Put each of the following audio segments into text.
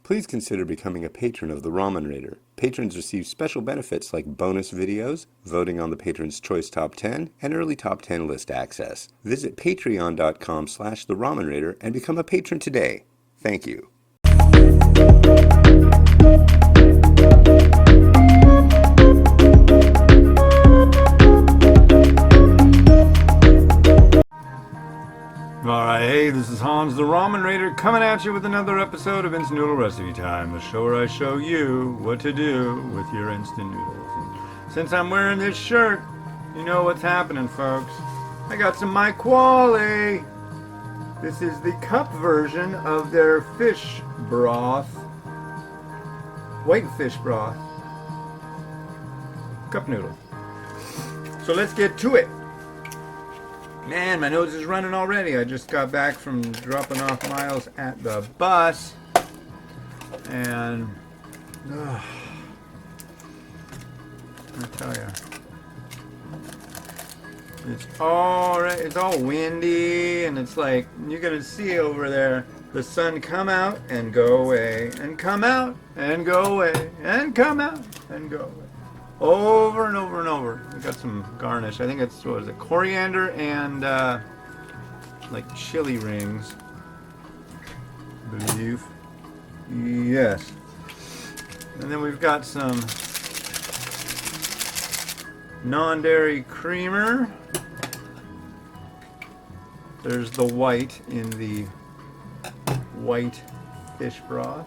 Please consider becoming a patron of the Ramen Raider. Patrons receive special benefits like bonus videos, voting on the Patron's Choice Top 10, and early Top 10 list access. Visit patreon.com/the Ramen Raider and become a patron today. Thank you. Alright, hey, this is Hans the Ramen Raider coming at you with another episode of Instant Noodle Recipe Time, the show where I show you what to do with your instant noodles. And since I'm wearing this shirt, you know what's happening, folks. I got some MyKuali. This is the cup version of their fish broth. White fish broth. Cup noodle. So let's get to it. Man, my nose is running already. I just got back from dropping off Miles at the bus. And I tell ya, it's all windy, and it's like you're gonna see over there the sun come out and go away, and come out and go away, and come out and go away. Over and over and over. We got some garnish. I think it's, what is it, coriander and like chili rings, I believe. Yes. And then we've got some non-dairy creamer. There's the white in the white fish broth.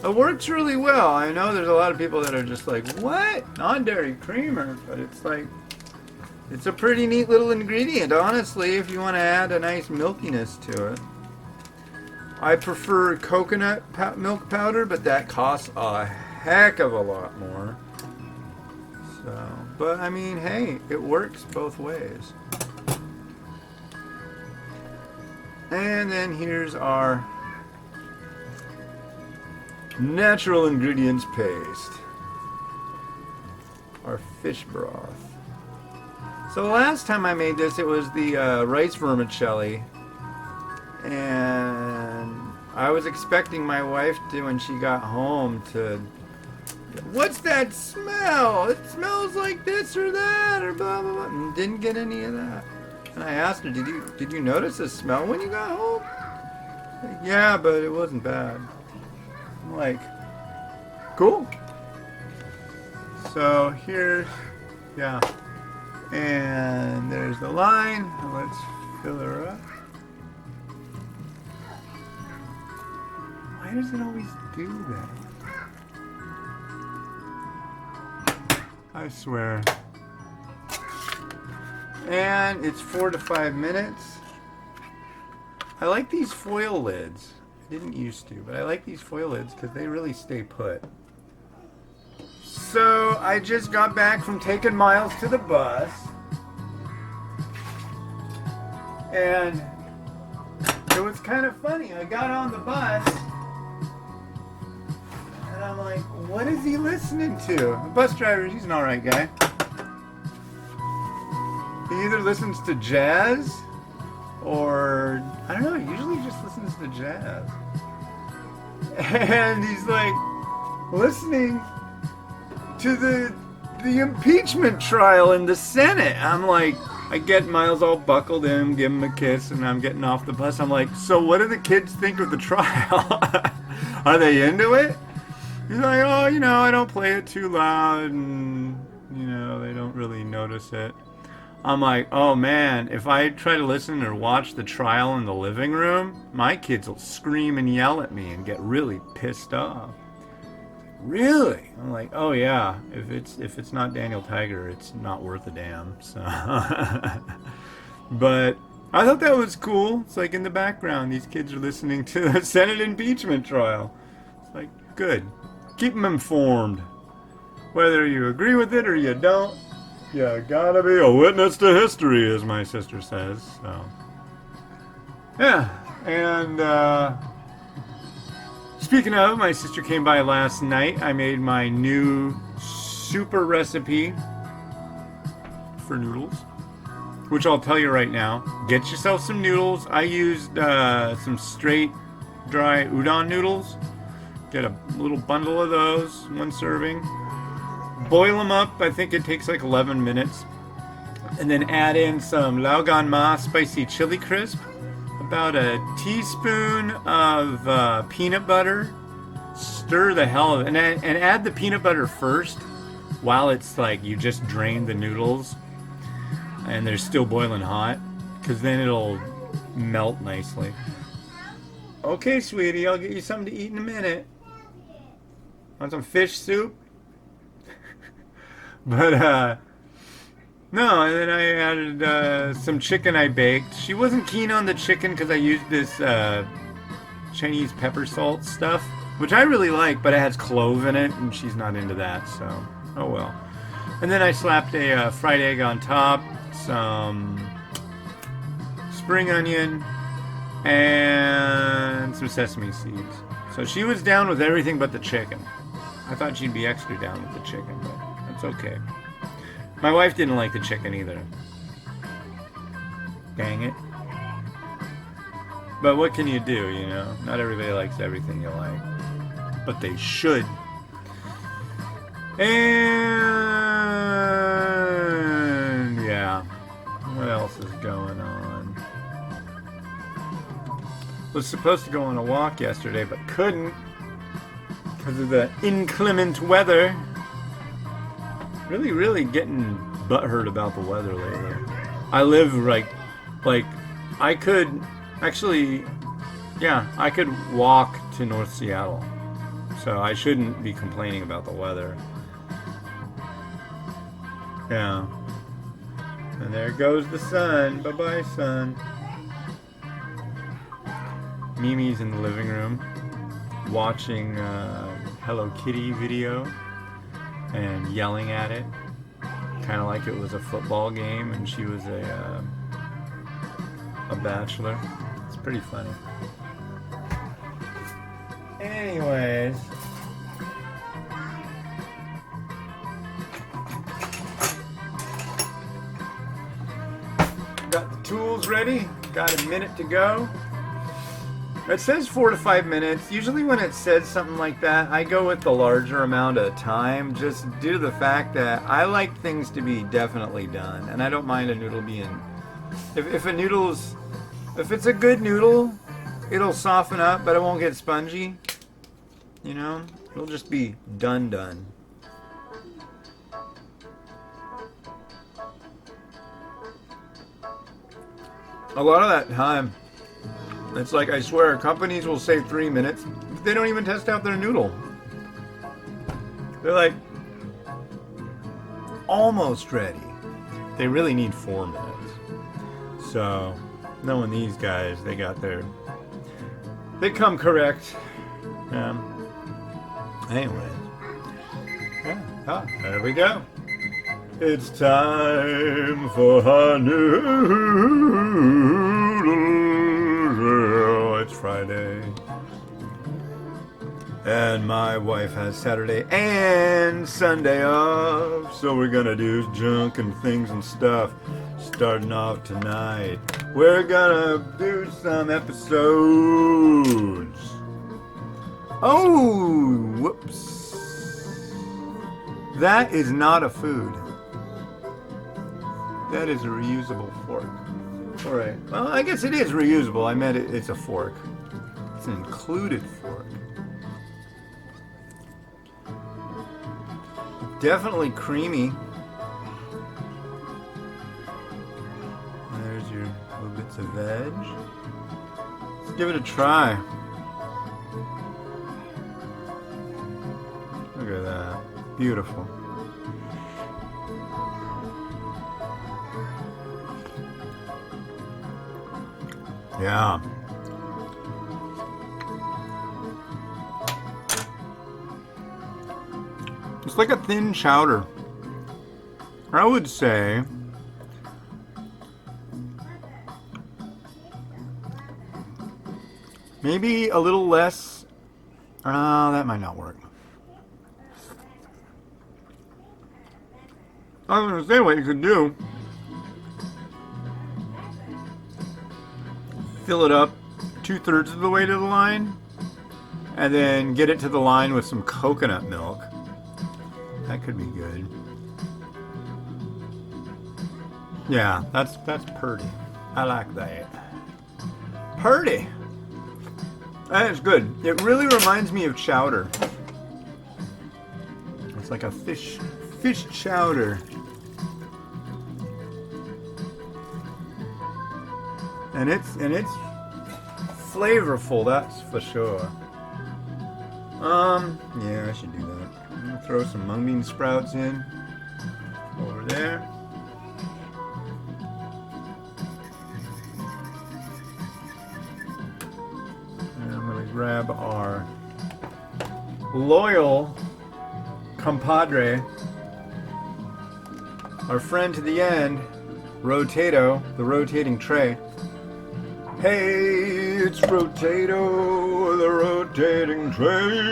It works really well. I know there's a lot of people that are just like, what? Non-dairy creamer? But it's like, it's a pretty neat little ingredient, honestly, if you want to add a nice milkiness to it. I prefer coconut milk powder, but that costs a heck of a lot more. So, but I mean, hey, it works both ways. And then here's our natural ingredients paste. Our fish broth. So the last time I made this, it was the rice vermicelli. And I was expecting my wife to, when she got home, to, what's that smell? It smells like this or that or blah blah blah. And didn't get any of that. And I asked her, did you notice the smell when you got home? Like, yeah, but it wasn't bad. I'm like, cool. So here, yeah. And there's the line. Let's fill her up. Why does it always do that? I swear. And it's 4 to 5 minutes. I like these foil lids. I didn't used to, but I like these foil lids because they really stay put. So I just got back from taking Miles to the bus. And it was kind of funny. I got on the bus and I'm like, what is he listening to? The bus driver, he's an alright guy. He either listens to jazz or, I don't know, usually just listens to jazz. And he's like listening to the impeachment trial in the Senate. I'm like, I get Miles all buckled in, give him a kiss, and I'm getting off the bus. I'm like, so what do the kids think of the trial? Are they into it? He's like, oh, you know, I don't play it too loud, and, you know, they don't really notice it. I'm like, oh man, if I try to listen or watch the trial in the living room, my kids will scream and yell at me and get really pissed off. Really? I'm like, oh yeah, if it's not Daniel Tiger, it's not worth a damn. So but I thought that was cool. It's like in the background, these kids are listening to the Senate impeachment trial. It's like, good. Keep them informed. Whether you agree with it or you don't, you gotta be a witness to history, as my sister says. So, yeah. And speaking of, my sister came by last night. I made my new super recipe for noodles, which I'll tell you right now. Get yourself some noodles. I used some straight dry udon noodles. Get a little bundle of those, one serving. Boil them up. I think it takes like 11 minutes. And then add in some Lao Gan Ma spicy chili crisp, about a teaspoon of peanut butter. Stir the hell of it, and add the peanut butter first, while it's like you just drain the noodles, and they're still boiling hot, because then it'll melt nicely. Okay, sweetie, I'll get you something to eat in a minute. Want some fish soup? But no, and then I added some chicken I baked. She wasn't keen on the chicken because I used this Chinese pepper salt stuff, which I really like, but it has clove in it, and she's not into that, so oh well. And then I slapped a fried egg on top, some spring onion, and some sesame seeds. So she was down with everything but the chicken. I thought she'd be extra down with the chicken, but that's okay. My wife didn't like the chicken either. Dang it. But what can you do, you know? Not everybody likes everything you like. But they should. And yeah. What else is going on? Was supposed to go on a walk yesterday, but couldn't because of the inclement weather. Really getting butthurt about the weather lately. I live like I could actually, yeah, I could walk to North Seattle. So I shouldn't be complaining about the weather. Yeah. And there goes the sun. Bye-bye, sun. Mimi's in the living room watching Hello Kitty video and yelling at it, kind of like it was a football game and she was a bachelor. It's pretty funny. Anyways, got the tools ready. Got a minute to go. It says 4 to 5 minutes. Usually when it says something like that, I go with the larger amount of time, just due to the fact that I like things to be definitely done, and I don't mind a noodle being... If it's a good noodle, it'll soften up, but it won't get spongy. You know? It'll just be done. A lot of that time, it's like, I swear, companies will say 3 minutes. They don't even test out their noodle. They're like, almost ready. They really need 4 minutes. So, knowing these guys, they come correct. Anyway. Yeah, there we go. It's time for our noodle. It's Friday. And my wife has Saturday and Sunday off, so we're gonna do junk and things and stuff. Starting off tonight, we're gonna do some episodes. Oh, whoops. That is not a food. That is a reusable fork. Alright. Well, I guess it is reusable. I meant it's a fork. It's an included fork. Definitely creamy. There's your little bits of veg. Let's give it a try. Look at that. Beautiful. Yeah. It's like a thin chowder. I would say maybe a little less. That might not work. I was gonna say what you could do. Fill it up 2/3 of the way to the line, and then get it to the line with some coconut milk. That could be good. Yeah, that's purty. I like that. Purty. That is good. It really reminds me of chowder. It's like a fish chowder. And it's flavorful, that's for sure. Yeah, I should do that. I'm gonna throw some mung bean sprouts in over there. And I'm gonna grab our loyal compadre, our friend to the end, Rotato, the rotating tray. Hey, it's Rotato, the rotating tray.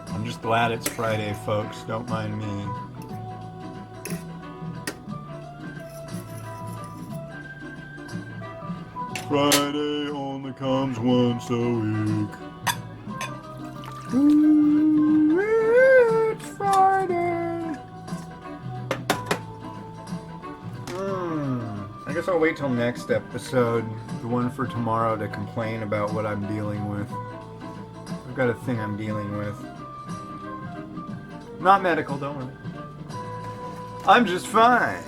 I'm just glad it's Friday, folks. Don't mind me. Friday only comes once a week. Ooh, it's Friday. I guess I'll wait till next episode, the one for tomorrow, to complain about what I'm dealing with. I've got a thing I'm dealing with. Not medical, don't worry. I'm just fine.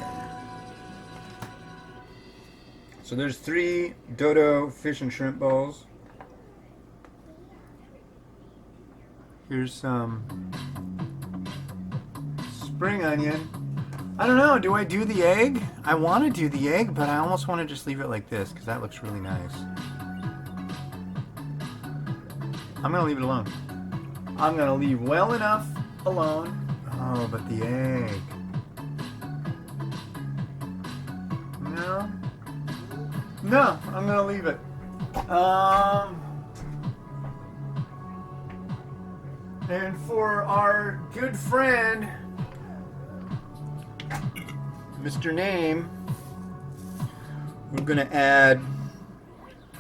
So there's 3 Dodo fish and shrimp bowls. Here's some spring onion. I don't know, do I do the egg? I want to do the egg, but I almost want to just leave it like this, because that looks really nice. I'm going to leave it alone. I'm going to leave well enough alone. Oh, but the egg. No. No, I'm going to leave it. And for our good friend, Mr. Name, we're going to add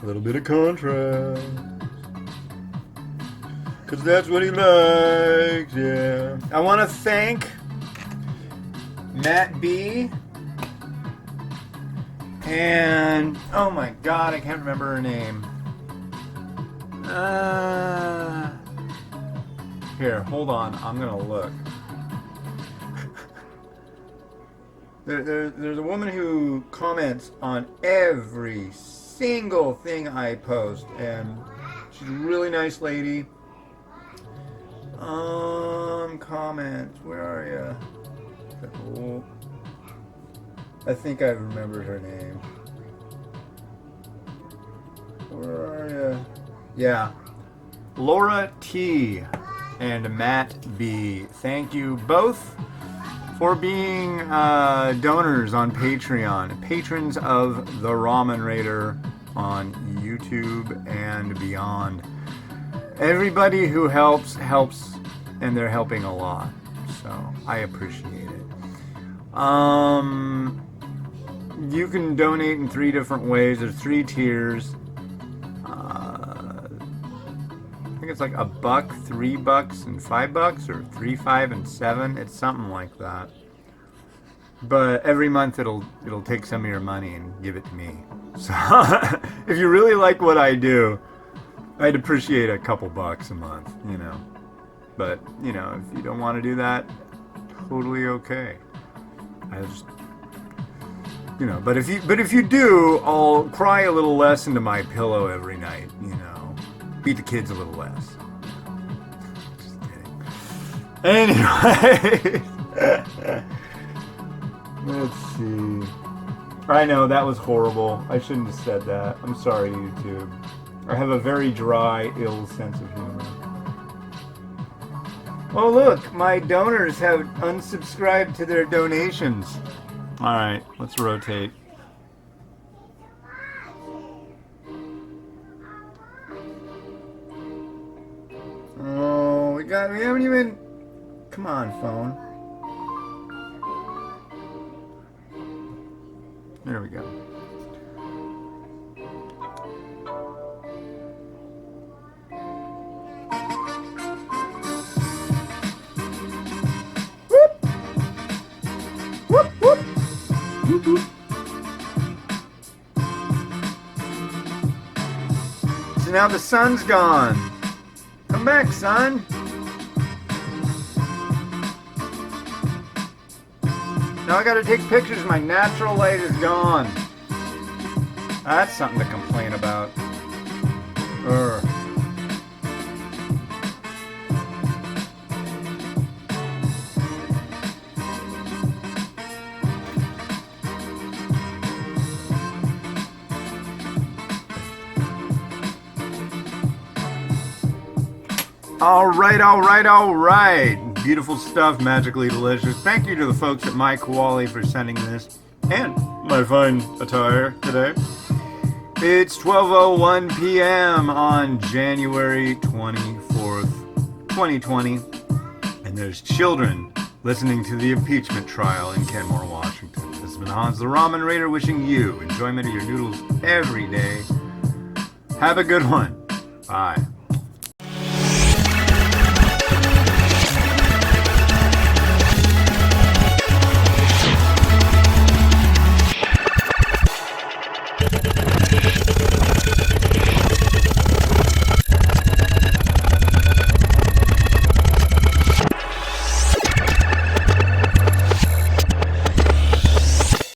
a little bit of contrast. Because that's what he likes, yeah. I want to thank Matt B. And, oh my god, I can't remember her name. Here, hold on, I'm going to look. There's a woman who comments on every single thing I post, and she's a really nice lady. Comments, where are you? I think I remembered her name. Where are you? Yeah, Laura T. and Matt B. Thank you both for being donors on Patreon, patrons of the Ramen Raider on YouTube and beyond. Everybody who helps, and they're helping a lot, so I appreciate it. You can donate in 3 different ways. There's 3 tiers. I think it's like $1, $3, and $5, or $3, $5, and $7. It's something like that. But every month it'll take some of your money and give it to me. So if you really like what I do, I'd appreciate a couple bucks a month, you know. But, you know, if you don't want to do that, totally okay. I just, you know, but if you do, I'll cry a little less into my pillow every night, you know. Beat the kids a little less. Just kidding. Anyway, let's see. I know, that was horrible. I shouldn't have said that. I'm sorry, YouTube. I have a very dry, ill sense of humor. Oh look, my donors have unsubscribed to their donations. Alright, let's rotate. Oh, we haven't even... Come on, phone. There we go. Whoop! Whoop, whoop! Whoop, whoop. So now the sun's gone. Come back, son. Now I gotta take pictures. My natural light is gone. That's something to complain about. Urgh. All right. Beautiful stuff, magically delicious. Thank you to the folks at MyKuali for sending this and my fine attire today. It's 12:01 p.m. on January 24th, 2020, and there's children listening to the impeachment trial in Kenmore, Washington. This has been Hans the Ramen Raider wishing you enjoyment of your noodles every day. Have a good one. Bye.